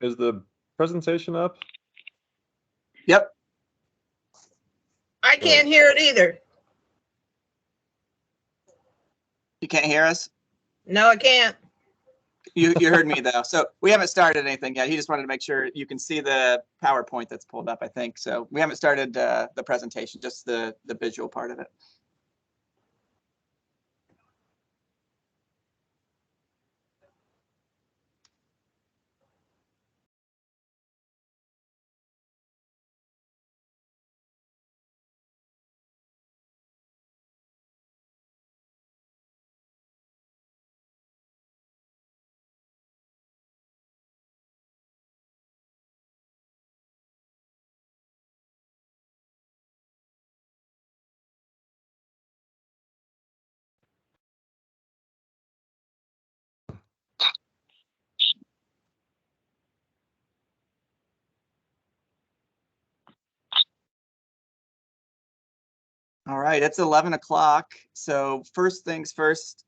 Is the presentation up? Yep. I can't hear it either. You can't hear us? No, I can't. You heard me though. So we haven't started anything yet. He just wanted to make sure you can see the PowerPoint that's pulled up, I think. So we haven't started the presentation, just the visual part of it. All right, it's 11 o'clock. So first things first,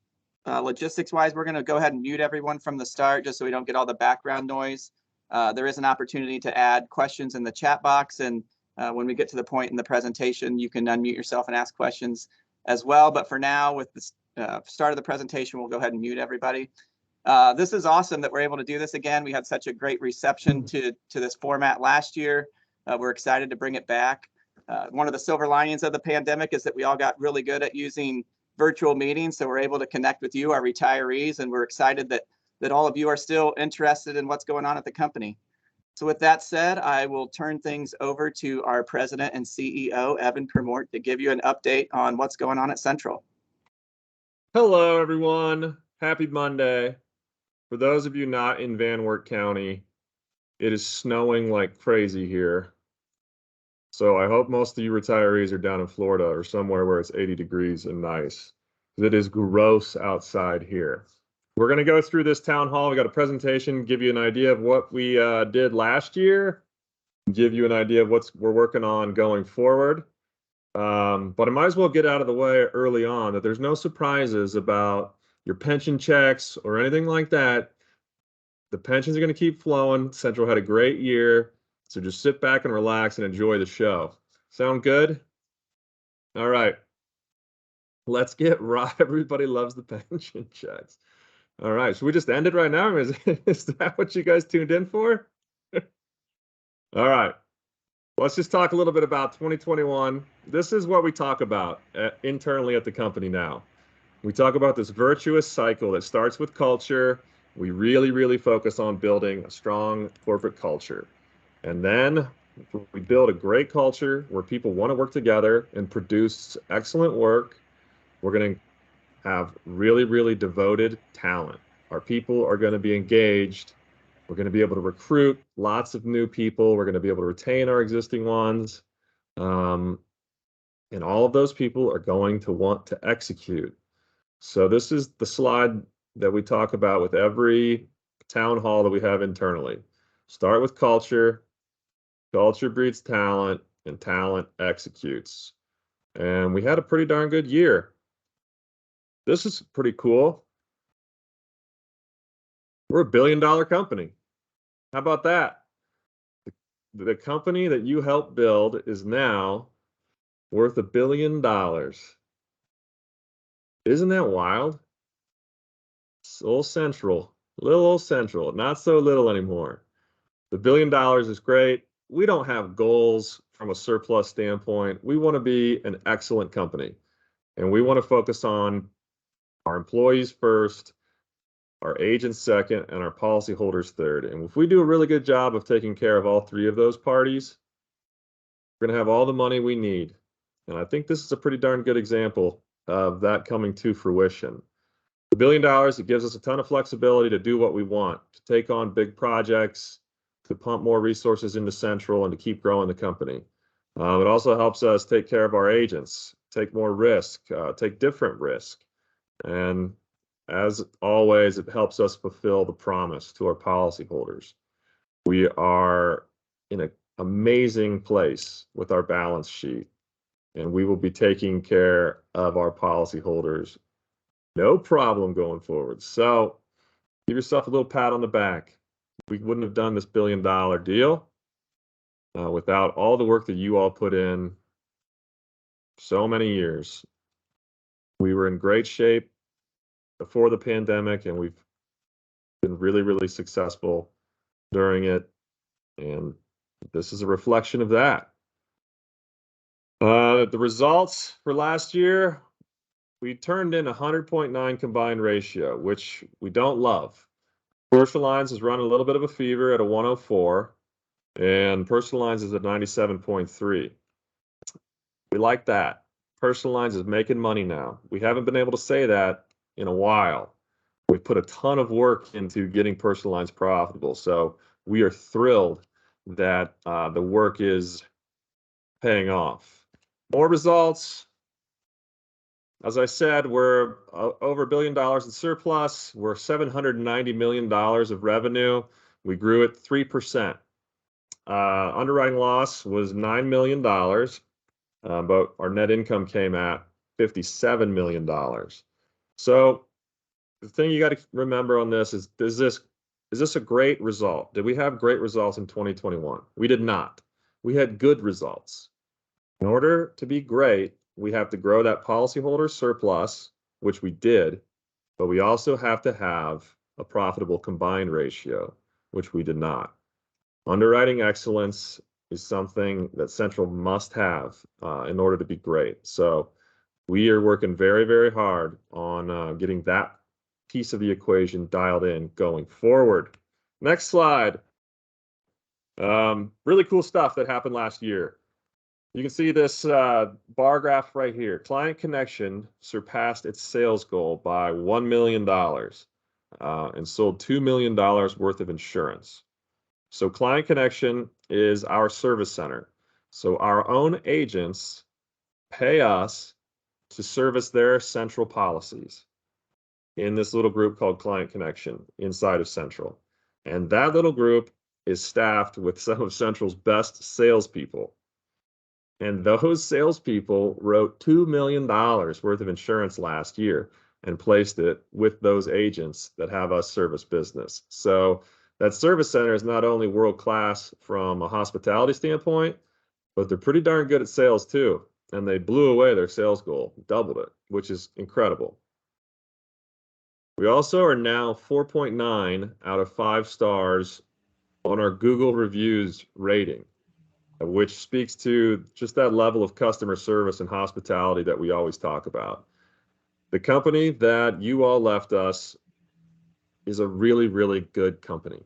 logistics wise, we're going to go ahead and mute everyone from the start just so we don't get all the background noise. There is an opportunity to add questions in the chat box. And when we get to the point in the presentation, you can unmute yourself and ask questions as well. But for now, with the start of the presentation, we'll go ahead and mute everybody. This is awesome that we're able to do this again. We had such a great reception to this format last year. We're excited to bring it back. One of the silver linings of the pandemic is that we all got really good at using virtual meetings. So we're able to connect with you, our retirees, and we're excited that all of you are still interested in what's going on at the company. So with that said, I will turn things over to our president and CEO, Evan Permort, to give you an update on what's going on at Central. Hello, everyone. Happy Monday. For those of you not in Van Wert County, it is snowing like crazy here. So I hope most of you retirees are down in Florida or somewhere where it's 80 degrees and nice. It is gross outside here. We're going to go through this town hall. We got a presentation, give you an idea of what we did last year, give you an idea of what we're working on going forward. But I might as well get out of the way early on that there's no surprises about your pension checks or anything like that. The pensions are going to keep flowing. Central had a great year. So just sit back and relax and enjoy the show. Sound good? All right. Let's get right. Everybody loves the pension checks. All right. Should we just end it right now? Is that what you guys tuned in for? All right. Let's just talk a little bit about 2021. This is what we talk about internally at the company now. We talk about this virtuous cycle that starts with culture. We really, really focus on building a strong corporate culture. And then we build a great culture where people want to work together and produce excellent work. We're going to have really, really devoted talent. Our people are going to be engaged. We're going to be able to recruit lots of new people. We're going to be able to retain our existing ones. And all of those people are going to want to execute. So this is the slide that we talk about with every town hall that we have internally. Start with culture. Culture breeds talent, and talent executes. And we had a pretty darn good year. This is pretty cool. We're a $1 billion company. How about that? The company that you helped build is now worth $1 billion. Isn't that wild? Little Central, little old Central, not so little anymore. The $1 billion is great. We don't have goals from a surplus standpoint. We want to be an excellent company, and we want to focus on our employees first, our agents second, and our policyholders third. And if we do a really good job of taking care of all three of those parties, we're going to have all the money we need. And I think this is a pretty darn good example of that coming to fruition. $1 billion, it gives us a ton of flexibility to do what we want, to take on big projects, to pump more resources into Central, and to keep growing the company. It also helps us take care of our agents, take more risk, take different risk. And as always, it helps us fulfill the promise to our policyholders. We are in an amazing place with our balance sheet, and we will be taking care of our policyholders. No problem going forward. So give yourself a little pat on the back. we wouldn't have done this billion-dollar deal without all the work that you all put in so many years. We were in great shape before the pandemic, and we've been really, really successful during it. And this is a reflection of that. The results for last year, we turned in a 100.9 combined ratio, which we don't love. Commercial lines is running a little bit of a fever at a 104, and personal lines is at 97.3. We like that. Personal lines is making money now. We haven't been able to say that in a while. We've put a ton of work into getting personal lines profitable, so we are thrilled that the work is paying off. More results. As I said, we're over $1 billion in surplus. We're $790 million of revenue. We grew at 3%. Underwriting loss was $9 million, but our net income came at $57 million. So the thing you got to remember on this is this a great result? Did we have great results in 2021? We did not. We had good results. In order to be great, we have to grow that policyholder surplus, which we did, but we also have to have a profitable combined ratio, which we did not. Underwriting excellence is something that Central must have in order to be great. So we are working very, very hard on getting that piece of the equation dialed in going forward. Next slide. Really cool stuff that happened last year. You can see this bar graph right here. Client Connection surpassed its sales goal by $1 million and sold $2 million worth of insurance. So Client Connection is our service center. So our own agents pay us to service their Central policies in this little group called Client Connection inside of Central. And that little group is staffed with some of Central's best salespeople. And those salespeople wrote $2 million worth of insurance last year and placed it with those agents that have us service business. So that service center is not only world-class from a hospitality standpoint, but they're pretty darn good at sales too. And they blew away their sales goal, doubled it, which is incredible. We also are now 4.9 out of 5 stars on our Google reviews rating, which speaks to just that level of customer service and hospitality that we always talk about. The company that you all left us is a really, really good company.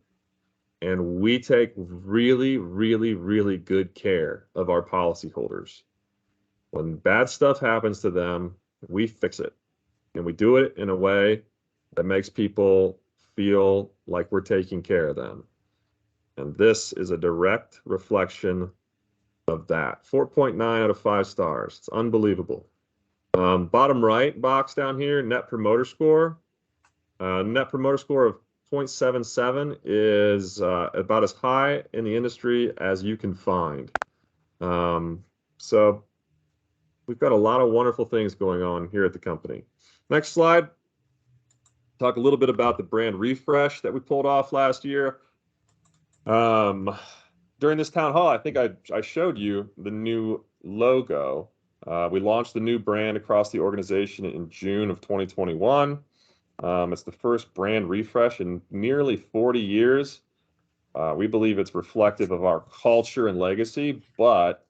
And we take really, really, really good care of our policyholders. When bad stuff happens to them, we fix it. And we do it in a way that makes people feel like we're taking care of them. And this is a direct reflection of that. 4.9 out of 5 stars. It's unbelievable. Bottom right box down here, Net Promoter Score. Net Promoter Score of 0.77 is about as high in the industry as you can find. So we've got a lot of wonderful things going on here at the company. Next slide. Talk a little bit about the brand refresh that we pulled off last year. During this town hall, I think I showed you the new logo. We launched the new brand across the organization in June of 2021. It's the first brand refresh in nearly 40 years. We believe it's reflective of our culture and legacy, but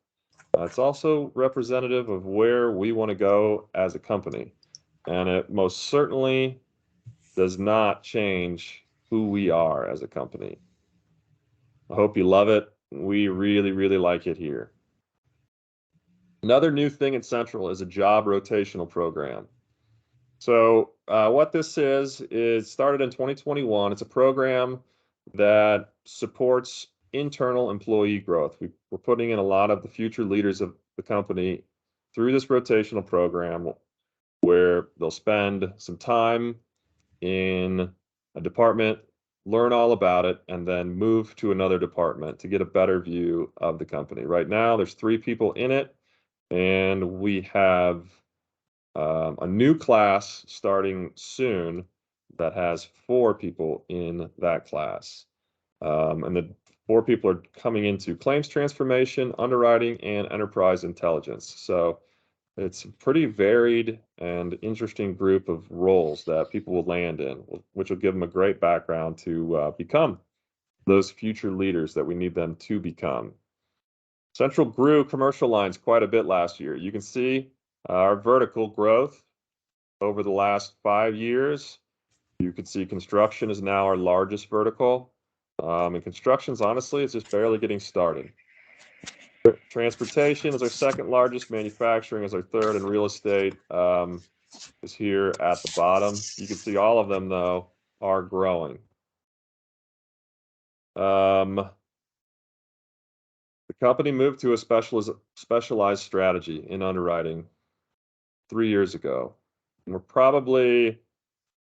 it's also representative of where we want to go as a company. And it most certainly does not change who we are as a company. I hope you love it. We really, really like it here. Another new thing at Central is a job rotational program. So what this is started in 2021. It's a program that supports internal employee growth. We're putting in a lot of the future leaders of the company through this rotational program where they'll spend some time in a department, learn all about it, and then move to another department to get a better view of the company. Right now, there's 3 people in it, and we have a new class starting soon that has 4 people in that class. And the 4 people are coming into claims transformation, underwriting, and enterprise intelligence. So it's a pretty varied and interesting group of roles that people will land in, which will give them a great background to become those future leaders that we need them to become. Central grew commercial lines quite a bit last year. You can see our vertical growth over the last 5 years. You can see construction is now our largest vertical. And construction's honestly, it's just barely getting started. Transportation is our second largest, manufacturing is our third, and real estate is here at the bottom. You can see all of them, though, are growing. The company moved to a specialized strategy in underwriting 3 years ago. And we're probably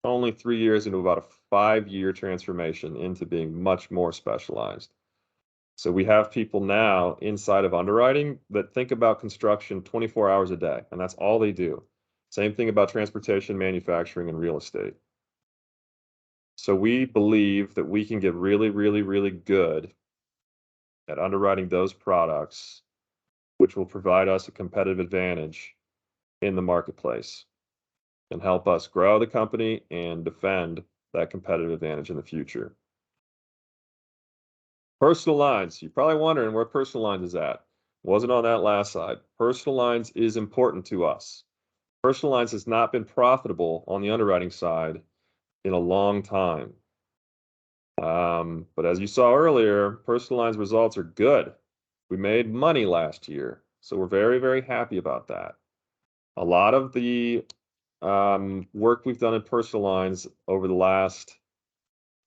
only 3 years into about a 5-year transformation into being much more specialized. So we have people now inside of underwriting that think about construction 24 hours a day, and that's all they do. Same thing about transportation, manufacturing, and real estate. So we believe that we can get really, really, really good at underwriting those products, which will provide us a competitive advantage in the marketplace and help us grow the company and defend that competitive advantage in the future. Personal lines. You're probably wondering where personal lines is at. Wasn't on that last slide. Personal lines is important to us. Personal lines has not been profitable on the underwriting side in a long time. But as you saw earlier, personal lines results are good. We made money last year, so we're very, very happy about that. A lot of the work we've done in personal lines over the last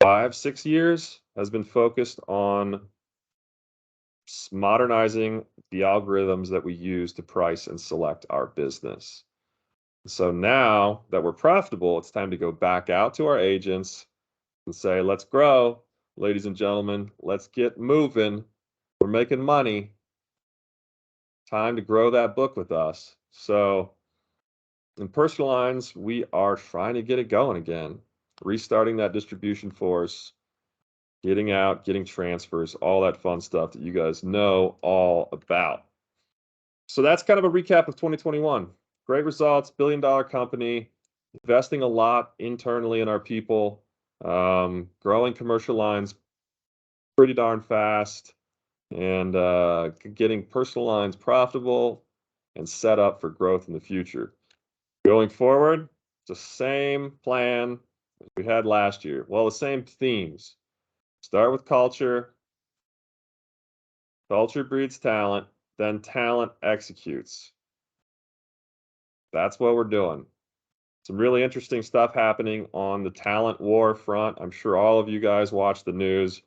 5-6 years has been focused on modernizing the algorithms that we use to price and select our business. So now that we're profitable, it's time to go back out to our agents and say, let's grow, ladies and gentlemen, let's get moving. We're making money. Time to grow that book with us. So in personal lines, we are trying to get it going again, restarting that distribution force, getting out, getting transfers, all that fun stuff that you guys know all about. So that's kind of a recap of 2021. Great results, billion-dollar company, investing a lot internally in our people, growing commercial lines pretty darn fast, and getting personal lines profitable and set up for growth in the future. Going forward, it's the same plan as we had last year. Well, the same themes. Start with culture. Culture breeds talent, then talent executes. That's what we're doing. Some really interesting stuff happening on the talent war front. I'm sure all of you guys watch the news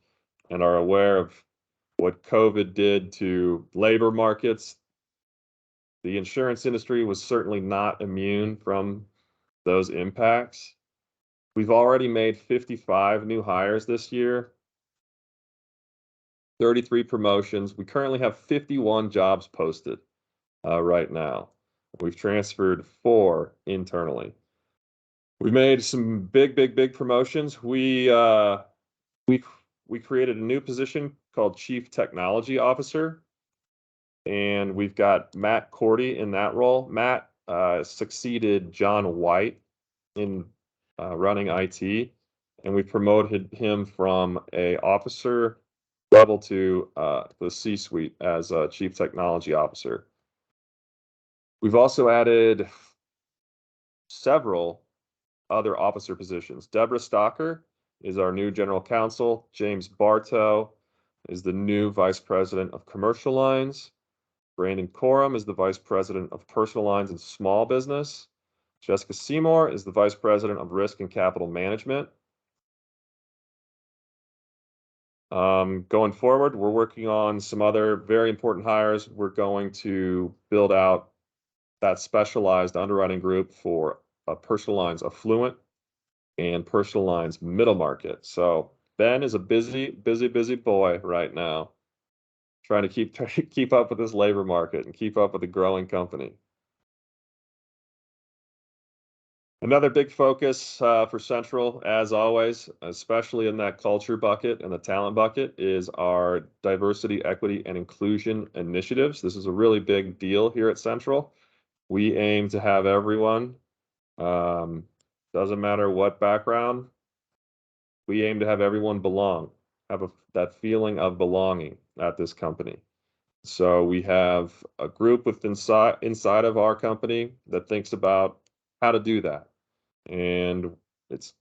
and are aware of what COVID did to labor markets. The insurance industry was certainly not immune from those impacts. We've already made 55 new hires this year, 33 promotions. We currently have 51 jobs posted right now. We've transferred 4 internally. We made some big promotions. We created a new position called Chief Technology Officer, and we've got Matt Cordy in that role. Matt succeeded John White in running IT, and we promoted him from a officer level to the C-suite as a Chief Technology Officer. We've also added several other officer positions. Deborah Stocker is our new general counsel. James Bartow is the new vice president of commercial lines. Brandon Coram is the vice president of personal lines and small business. Jessica Seymour is the vice president of risk and capital management. Going forward, we're working on some other very important hires. We're going to build out that specialized underwriting group for personal lines affluent and personal lines middle market. So Ben is a busy boy right now, trying to keep up with this labor market and keep up with the growing company. Another big focus for Central, as always, especially in that culture bucket and the talent bucket, is our diversity, equity, and inclusion initiatives. This is a really big deal here at Central. We aim to have everyone, doesn't matter what background, we aim to have everyone belong, have that feeling of belonging at this company. So we have a group inside of our company that thinks about how to do that. And it's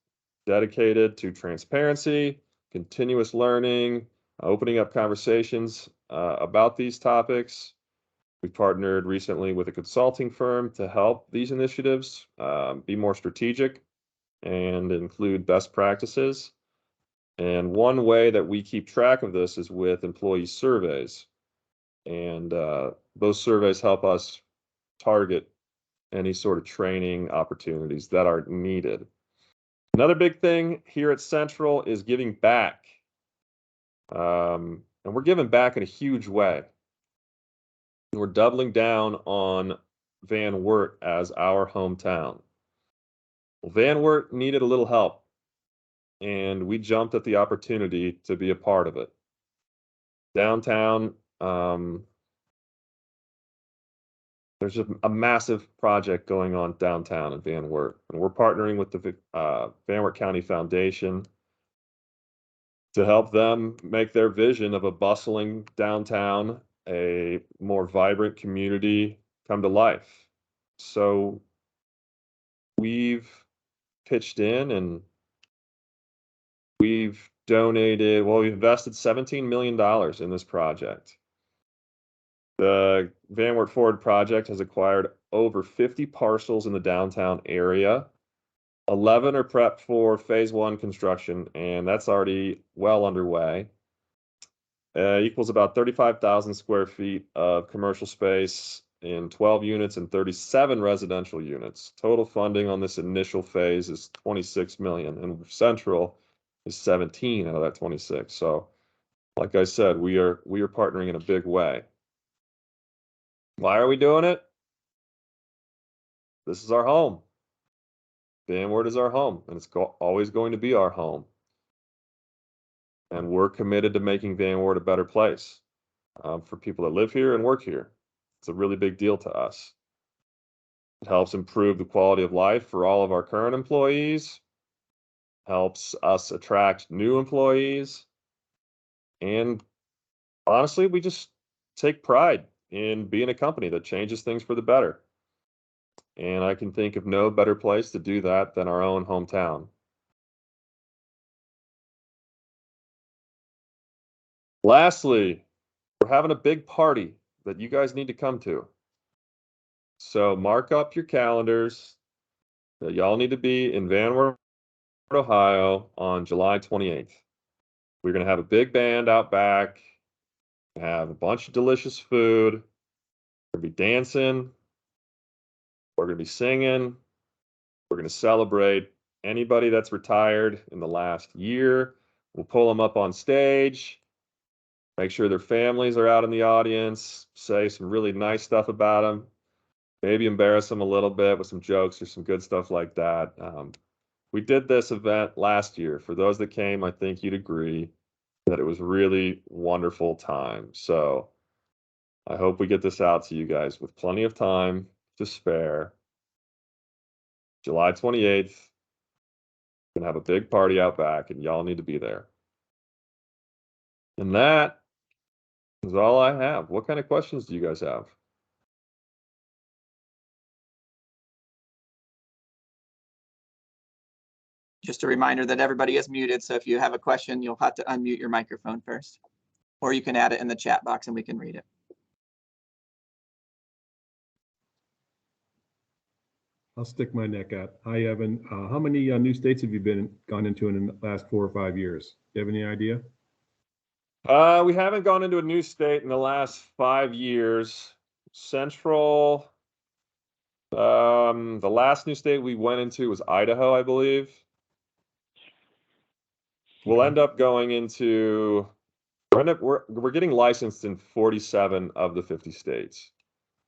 dedicated to transparency, continuous learning, opening up conversations about these topics. We partnered recently with a consulting firm to help these initiatives be more strategic and include best practices. And one way that we keep track of this is with employee surveys. And those surveys help us target any sort of training opportunities that are needed. Another big thing here at Central is giving back. And we're giving back in a huge way. We're doubling down on Van Wert as our hometown. Well, Van Wert needed a little help, and we jumped at the opportunity to be a part of it. Downtown, there's a massive project going on downtown in Van Wert, and we're partnering with the Van Wert County Foundation to help them make their vision of a bustling downtown, a more vibrant community come to life. So we've pitched in and we've donated, well, we've invested $17 million in this project. The Van Wert Forward project has acquired over 50 parcels in the downtown area. 11 are prepped for phase 1 construction, and that's already well underway. Equals about 35,000 square feet of commercial space in 12 units and 37 residential units. Total funding on this initial phase is 26 million, and Central is 17 out of that 26. So, like I said, we are partnering in a big way. Why are we doing it? This is our home. Van Wert is our home, and it's always going to be our home. And we're committed to making Van Wert a better place for people that live here and work here. It's a really big deal to us. It helps improve the quality of life for all of our current employees, helps us attract new employees, and honestly, we just take pride in being a company that changes things for the better. And I can think of no better place to do that than our own hometown. Lastly, we're having a big party that you guys need to come to. So mark up your calendars. Y'all need to be in Van Wert, Ohio on July 28th. We're going to have a big band out back, have a bunch of delicious food. We're going to be dancing. We're going to be singing. We're going to celebrate anybody that's retired in the last year. We'll pull them up on stage, make sure their families are out in the audience, say some really nice stuff about them, maybe embarrass them a little bit with some jokes or some good stuff like that. We did this event last year. For those that came, I think you'd agree that it was really wonderful time. So I hope we get this out to you guys with plenty of time to spare. July 28th, we're gonna have a big party out back, and y'all need to be there. And that is all I have. What kind of questions do you guys have? Just a reminder that everybody is muted, so if you have a question, you'll have to unmute your microphone first. Or you can add it in the chat box and we can read it. I'll stick my neck out. Hi, Evan. How many new states have you gone into in the last 4 or 5 years? Do you have any idea? We haven't gone into a new state in the last 5 years. Central, the last new state we went into was Idaho, I believe. We'll end up going into, we're getting licensed in 47 of the 50 states,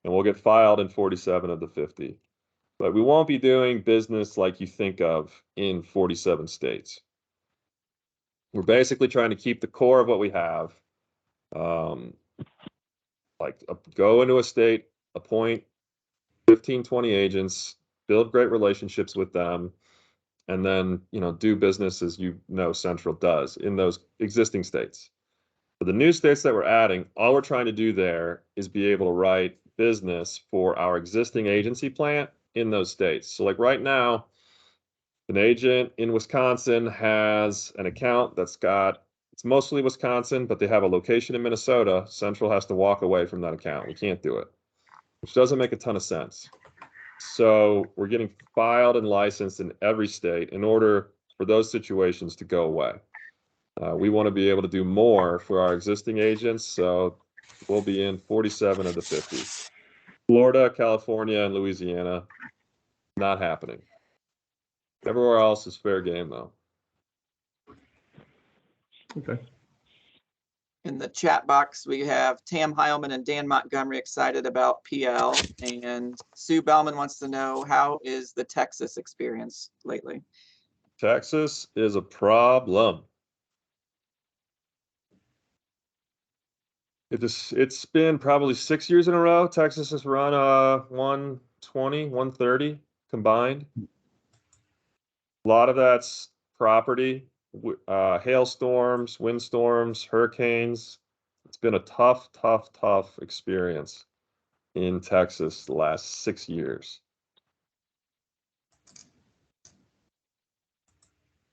and we'll get filed in 47 of the 50. but we won't be doing business like you think of in 47 states. We're basically trying to keep the core of what we have. Go into a state, appoint 15, 20 agents, build great relationships with them, and then, do business as Central does in those existing states. For the new states that we're adding, all we're trying to do there is be able to write business for our existing agency plant in those states. So like right now, an agent in Wisconsin has an account it's mostly Wisconsin, but they have a location in Minnesota. Central has to walk away from that account. We can't do it, which doesn't make a ton of sense. So we're getting filed and licensed in every state in order for those situations to go away. We want to be able to do more for our existing agents, so we'll be in 47 of the 50. Florida, California, and Louisiana, not happening. Everywhere else is fair game, though. Okay. In the chat box, we have Tam Heilman and Dan Montgomery excited about PL, and Sue Bellman wants to know, how is the Texas experience lately? Texas is a problem. It's been probably 6 years in a row. Texas has run 120, 130 combined. A lot of that's property, hailstorms, windstorms, hurricanes. It's been a tough experience in Texas the last 6 years.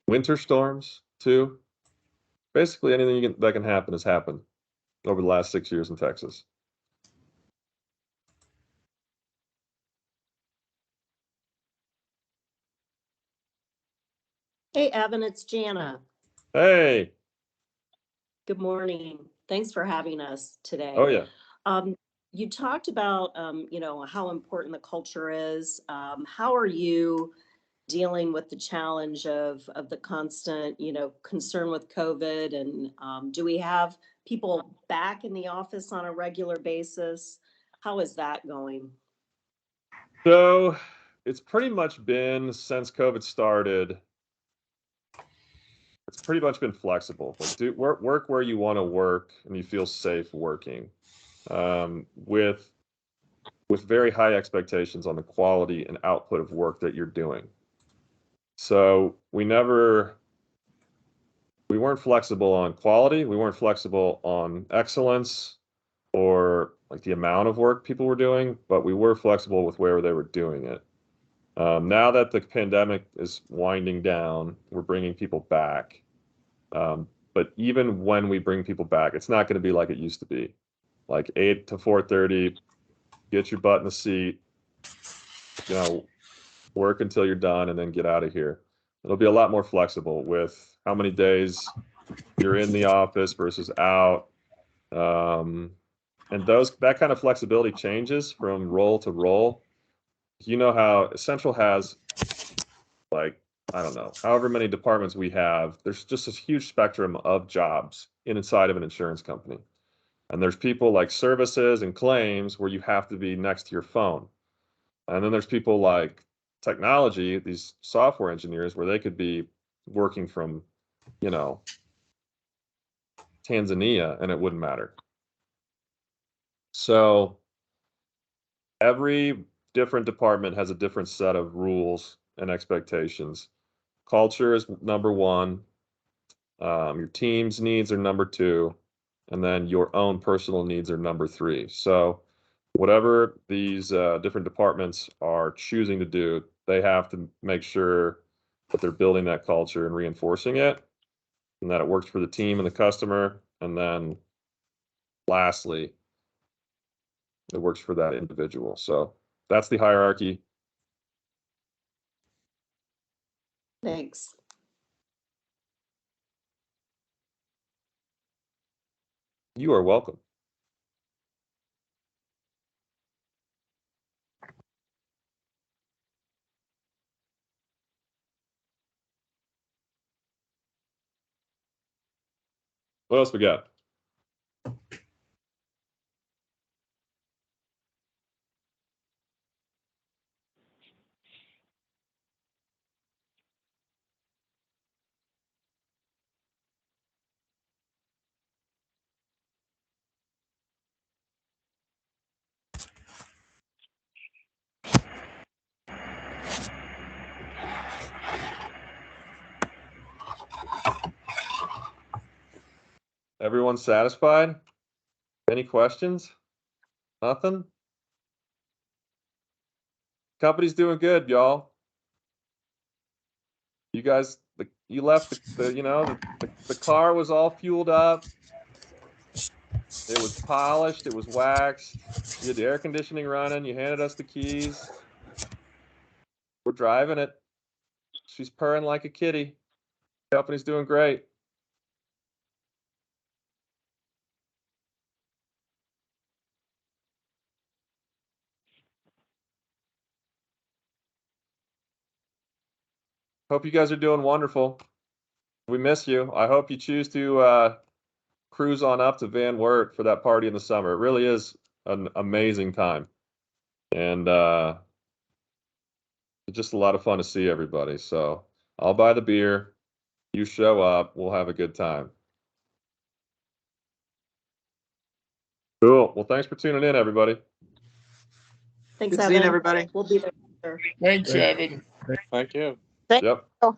Winter storms too. Basically anything that can happen has happened over the last 6 years in Texas. Hey, Evan, it's Jana. Hey. Good morning. Thanks for having us today. Oh, yeah. You talked about, how important the culture is. How are you dealing with the challenge of the constant, concern with COVID? And do we have people back in the office on a regular basis? How is that going? So it's pretty much been, since COVID started, it's pretty much been flexible. Like, work where you want to work and you feel safe working, with very high expectations on the quality and output of work that you're doing. So we weren't flexible on quality. We weren't flexible on excellence or like the amount of work people were doing, but we were flexible with where they were doing it. Now that the pandemic is winding down, we're bringing people back. But even when we bring people back, it's not going to be like it used to be, like 8 to 4:30, get your butt in the seat, work until you're done and then get out of here. It'll be a lot more flexible with how many days you're in the office versus out. And that kind of flexibility changes from role to role. You know how Central has, like, I don't know, however many departments we have, there's just a huge spectrum of jobs inside of an insurance company. And there's people like services and claims where you have to be next to your phone. And then there's people like technology, these software engineers, where they could be working from, Tanzania and it wouldn't matter. So every different department has a different set of rules and expectations. Culture is number one. Your team's needs are number two. And then your own personal needs are number three. So whatever these different departments are choosing to do, they have to make sure that they're building that culture and reinforcing it, and that it works for the team and the customer. And then lastly, it works for that individual. So that's the hierarchy. Thanks. You are welcome. What else we got? Everyone satisfied? Any questions? Nothing? Company's doing good, y'all. You guys, you left the car was all fueled up. It was polished. It was waxed. You had the air conditioning running. You handed us the keys. We're driving it. She's purring like a kitty. Company's doing great. Hope you guys are doing wonderful. We miss you. I hope you choose to cruise on up to Van Wert for that party in the summer. It really is an amazing time. And it's just a lot of fun to see everybody. So I'll buy the beer. You show up. We'll have a good time. Cool. Well, thanks for tuning in, everybody. Thanks, Good seeing Evan. everybody. We'll be there. Thanks, Evan. Thank you. Thank Yep. you.